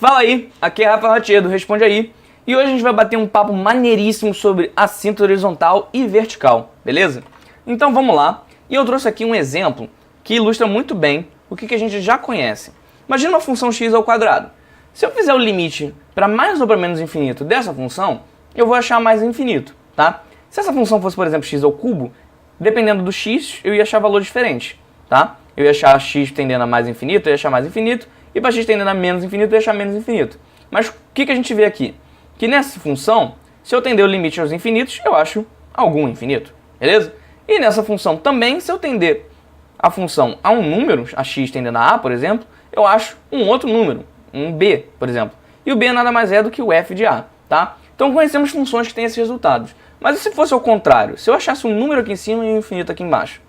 Fala aí, aqui é Rafa Ratier do Responde Aí, e hoje a gente vai bater um papo maneiríssimo sobre assíntota horizontal e vertical, beleza? Então vamos lá, e eu trouxe aqui um exemplo que ilustra muito bem o que a gente já conhece. Imagina uma função x ao quadrado. Se eu fizer o limite para mais ou para menos infinito dessa função, eu vou achar mais infinito, tá? Se essa função fosse, por exemplo, x ao cubo, dependendo do x, eu ia achar valores diferentes, tá? Eu ia achar x tendendo a mais infinito, eu ia achar mais infinito, e para x tendendo a menos infinito, eu ia achar menos infinito. Mas o que a gente vê aqui? Que nessa função, se eu tender o limite aos infinitos, eu acho algum infinito, beleza? E nessa função também, se eu tender a função a um número, a x tendendo a a, por exemplo, eu acho um outro número, um b, por exemplo. E o b nada mais é do que o f de a, tá? Então conhecemos funções que têm esses resultados. Mas e se fosse ao contrário? Se eu achasse um número aqui em cima e um infinito aqui embaixo?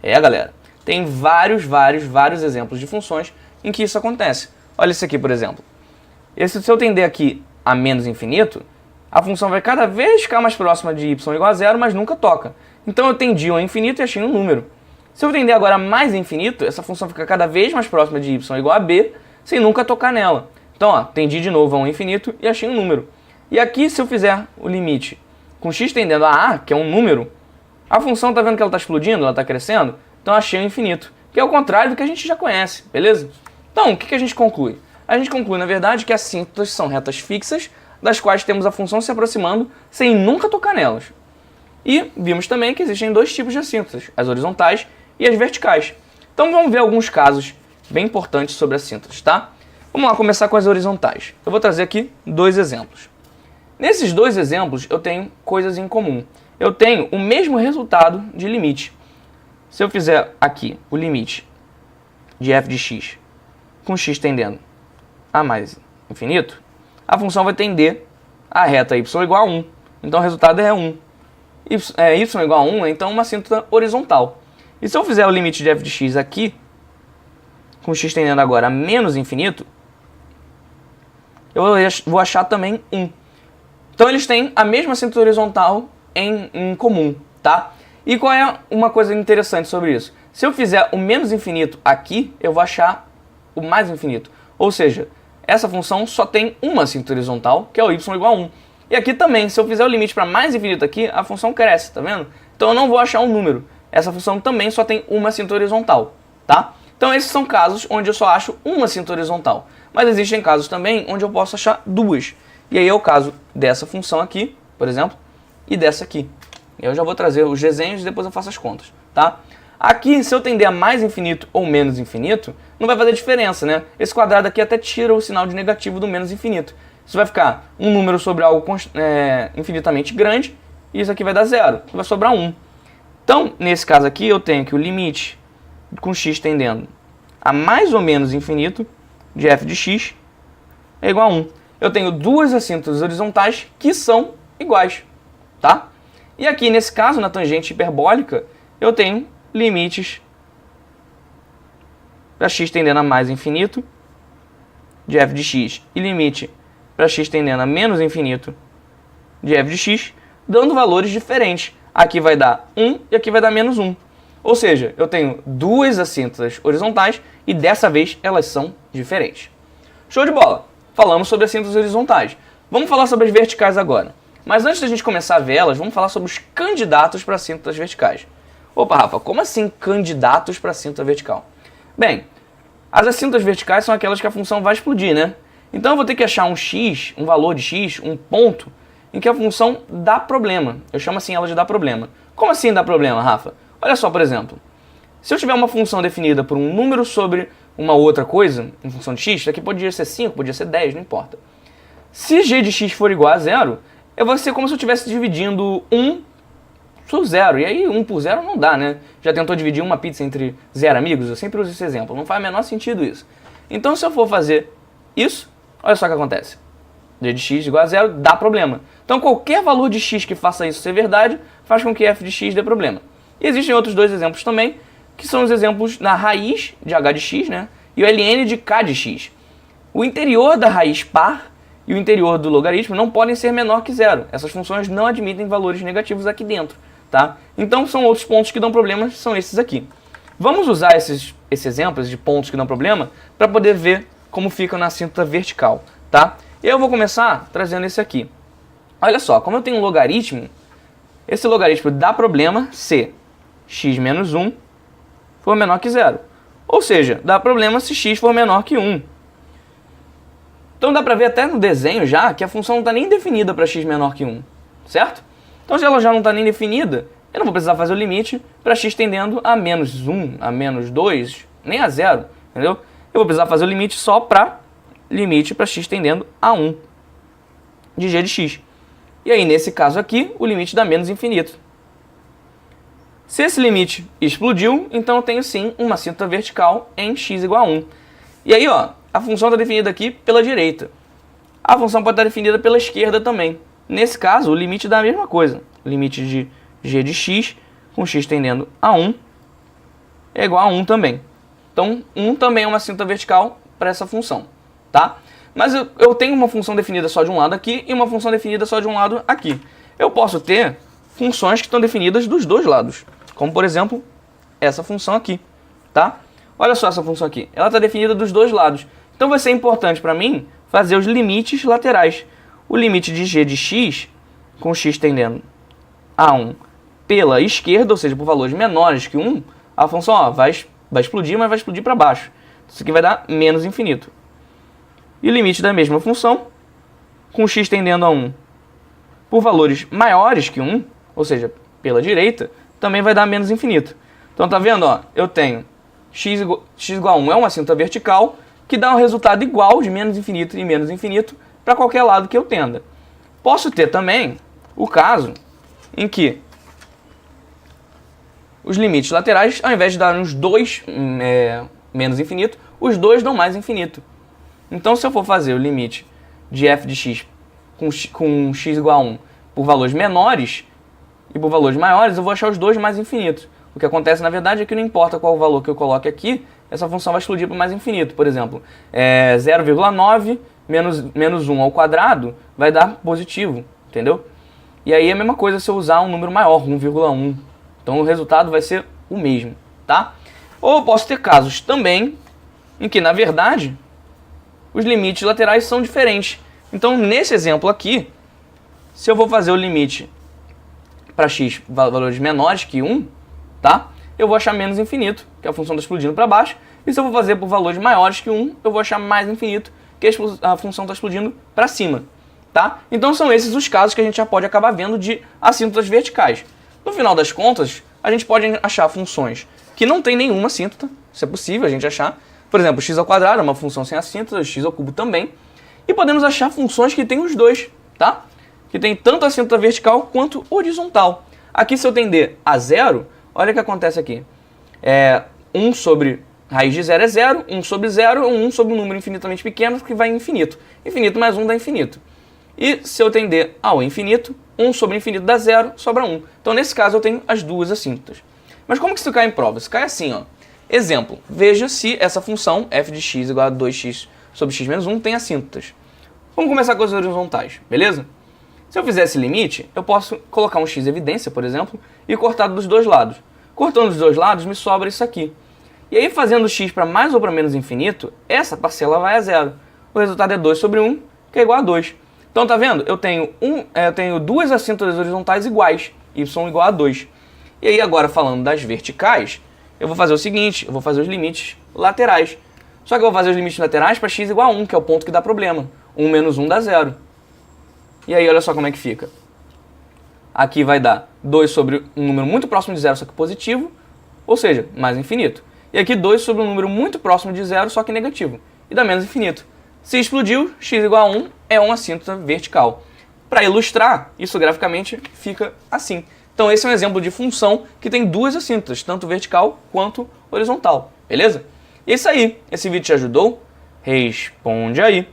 Galera, tem vários exemplos de funções em que isso acontece. Olha isso aqui, por exemplo. Se eu tender aqui a menos infinito, a função vai cada vez ficar mais próxima de y igual a zero, mas nunca toca. Então eu tendi ao infinito e achei um número. Se eu tender agora a mais infinito, essa função fica cada vez mais próxima de y igual a b, sem nunca tocar nela. Então, ó, tendi de novo a um infinito e achei um número. E aqui, se eu fizer o limite com x tendendo a a, que é um número, a função está vendo que ela está explodindo, ela está crescendo, então achei um infinito, que é o contrário do que a gente já conhece, beleza? Então, o que a gente conclui? A gente conclui, na verdade, que assíntotas são retas fixas, das quais temos a função se aproximando sem nunca tocar nelas. E vimos também que existem dois tipos de assíntotas, as horizontais e as verticais. Então vamos ver alguns casos bem importantes sobre assíntotas, tá? Vamos lá começar com as horizontais. Eu vou trazer aqui dois exemplos. Nesses dois exemplos eu tenho coisas em comum. Eu tenho o mesmo resultado de limite. Se eu fizer aqui o limite de f de x com x tendendo a mais infinito, a função vai tender a reta y igual a 1. Então o resultado é 1. Y igual a 1 é então uma assíntota horizontal. E se eu fizer o limite de f de x aqui, com x tendendo agora a menos infinito, eu vou achar também 1. Então eles têm a mesma assíntota horizontal em comum, tá? E qual é uma coisa interessante sobre isso? Se eu fizer o menos infinito aqui, eu vou achar o mais infinito. Ou seja, essa função só tem uma assíntota horizontal, que é o y igual a 1. E aqui também, se eu fizer o limite para mais infinito aqui, a função cresce, tá vendo? Então eu não vou achar um número. Essa função também só tem uma assíntota horizontal, tá? Então esses são casos onde eu só acho uma assíntota horizontal. Mas existem casos também onde eu posso achar duas. E aí é o caso dessa função aqui, por exemplo, e dessa aqui. Eu já vou trazer os desenhos e depois eu faço as contas, tá? Aqui, se eu tender a mais infinito ou menos infinito, não vai fazer diferença, né? Esse quadrado aqui até tira o sinal de negativo do menos infinito. Isso vai ficar um número sobre algo infinitamente grande, e isso aqui vai dar zero, vai sobrar 1. Então, nesse caso aqui, eu tenho que o limite com x tendendo a mais ou menos infinito de f de x é igual a 1. Eu tenho duas assíntotas horizontais que são iguais, tá? E aqui, nesse caso, na tangente hiperbólica, eu tenho limites para x tendendo a mais infinito de f de x e limite para x tendendo a menos infinito de f de x, dando valores diferentes. Aqui vai dar 1 e aqui vai dar menos 1. Ou seja, eu tenho duas assíntotas horizontais e dessa vez elas são diferentes. Show de bola! Falamos sobre assíntotas horizontais. Vamos falar sobre as verticais agora. Mas antes da gente começar a ver elas, vamos falar sobre os candidatos para assíntotas verticais. Opa, Rafa, como assim candidatos para assíntota vertical? Bem, as assíntotas verticais são aquelas que a função vai explodir, né? Então eu vou ter que achar um x, um valor de x, um ponto, em que a função dá problema. Eu chamo assim ela de dá problema. Como assim dá problema, Rafa? Olha só, por exemplo, se eu tiver uma função definida por um número sobre uma outra coisa, em função de x, isso aqui podia ser 5, podia ser 10, não importa. Se g de x for igual a 0, vai ser como se eu estivesse dividindo 1 por 0. E aí 1 por 0 não dá, né? Já tentou dividir uma pizza entre 0 amigos? Eu sempre uso esse exemplo. Não faz o menor sentido isso. Então se eu for fazer isso, olha só o que acontece. G de x igual a 0 dá problema. Então qualquer valor de x que faça isso ser verdade, faz com que f de x dê problema. E existem outros dois exemplos também, que são os exemplos da raiz de h de x, né? E o ln de k de x. O interior da raiz par e o interior do logaritmo não podem ser menor que 0. Essas funções não admitem valores negativos aqui dentro, tá? Então são outros pontos que dão problemas, são esses aqui. Vamos usar esses exemplos de pontos que dão problema para poder ver como fica na assíntota vertical, tá? E eu vou começar trazendo esse aqui. Olha só, como eu tenho um logaritmo, esse logaritmo dá problema se x menos 1 for menor que 0. Ou seja, dá problema se x for menor que 1. Então dá pra ver até no desenho já que a função não está nem definida para x menor que 1, certo? Então se ela já não está nem definida, eu não vou precisar fazer o limite para x tendendo a menos 1, a menos 2, nem a 0, entendeu? Eu vou precisar fazer o limite só para limite para x tendendo a 1 de g de x. E aí, nesse caso aqui, o limite dá menos infinito. Se esse limite explodiu, então eu tenho sim uma assíntota vertical em x igual a 1. E aí, ó, a função está definida aqui pela direita. A função pode estar definida pela esquerda também. Nesse caso, o limite dá a mesma coisa. O limite de g de x com x tendendo a 1 é igual a 1 também. Então, 1 também é uma assíntota vertical para essa função, tá? Mas eu tenho uma função definida só de um lado aqui e uma função definida só de um lado aqui. Eu posso ter funções que estão definidas dos dois lados, como por exemplo, essa função aqui, tá? Olha só essa função aqui, ela está definida dos dois lados. Então vai ser importante para mim fazer os limites laterais. O limite de g de x, com x tendendo a 1 pela esquerda, ou seja, por valores menores que 1, a função ó, vai explodir, mas vai explodir para baixo. Isso aqui vai dar menos infinito. E o limite da mesma função, com x tendendo a 1 por valores maiores que 1, ou seja, pela direita, também vai dar menos infinito. Então tá vendo? Ó, eu tenho x igual a 1 é uma assíntota vertical que dá um resultado igual de menos infinito e menos infinito para qualquer lado que eu tenda. Posso ter também o caso em que os limites laterais, ao invés de dar uns 2 menos infinito, os dois dão mais infinito. Então, se eu for fazer o limite de f de x com x igual a 1 por valores menores e por valores maiores, eu vou achar os dois mais infinitos. O que acontece, na verdade, é que não importa qual o valor que eu coloque aqui, essa função vai explodir para o mais infinito. Por exemplo, 0,9 menos 1 ao quadrado vai dar positivo, entendeu? E aí é a mesma coisa se eu usar um número maior, 1,1. Então, o resultado vai ser o mesmo, tá? Ou eu posso ter casos também em que, na verdade, os limites laterais são diferentes. Então, nesse exemplo aqui, se eu vou fazer o limite para x valores menores que 1, tá? Eu vou achar menos infinito, que a função está explodindo para baixo. E se eu vou fazer por valores maiores que 1, eu vou achar mais infinito, que a função está explodindo para cima, tá? Então, são esses os casos que a gente já pode acabar vendo de assíntotas verticais. No final das contas, a gente pode achar funções que não tem nenhuma assíntota, isso é possível a gente achar. Por exemplo, x ao quadrado é uma função sem assíntota, x ao cubo também. E podemos achar funções que têm os dois, tá? Que tem tanto assíntota vertical quanto horizontal. Aqui, se eu tender a 0, olha o que acontece aqui. 1 sobre raiz de 0 é 0, 1 sobre 0 é 1 sobre um número infinitamente pequeno que vai em infinito. Infinito mais 1 dá infinito. E se eu tender ao infinito, 1 sobre infinito dá 0, sobra 1. Então, nesse caso, eu tenho as duas assíntotas. Mas como que isso cai em prova? Isso cai assim, ó. Exemplo, veja se essa função f de x igual a 2x sobre x menos 1 tem assíntotas. Vamos começar com as horizontais, beleza? Se eu fizer esse limite, eu posso colocar um x evidência, por exemplo, e cortar dos dois lados. Cortando dos dois lados, me sobra isso aqui. E aí, fazendo x para mais ou para menos infinito, essa parcela vai a 0. O resultado é 2 sobre 1, que é igual a 2. Então, tá vendo? Eu tenho duas assíntotas horizontais iguais, y igual a 2. E aí, agora, falando das verticais, eu vou fazer o seguinte, eu vou fazer os limites laterais. Só que eu vou fazer os limites laterais para x igual a 1, que é o ponto que dá problema. 1 menos 1 dá 0. E aí, olha só como é que fica. Aqui vai dar 2 sobre um número muito próximo de 0, só que positivo, ou seja, mais infinito. E aqui 2 sobre um número muito próximo de 0, só que negativo, e dá menos infinito. Se explodiu, x igual a 1 é uma assíntota vertical. Para ilustrar, isso graficamente fica assim. Então esse é um exemplo de função que tem duas assíntotas, tanto vertical quanto horizontal, beleza? E é isso aí, esse vídeo te ajudou? Responde aí!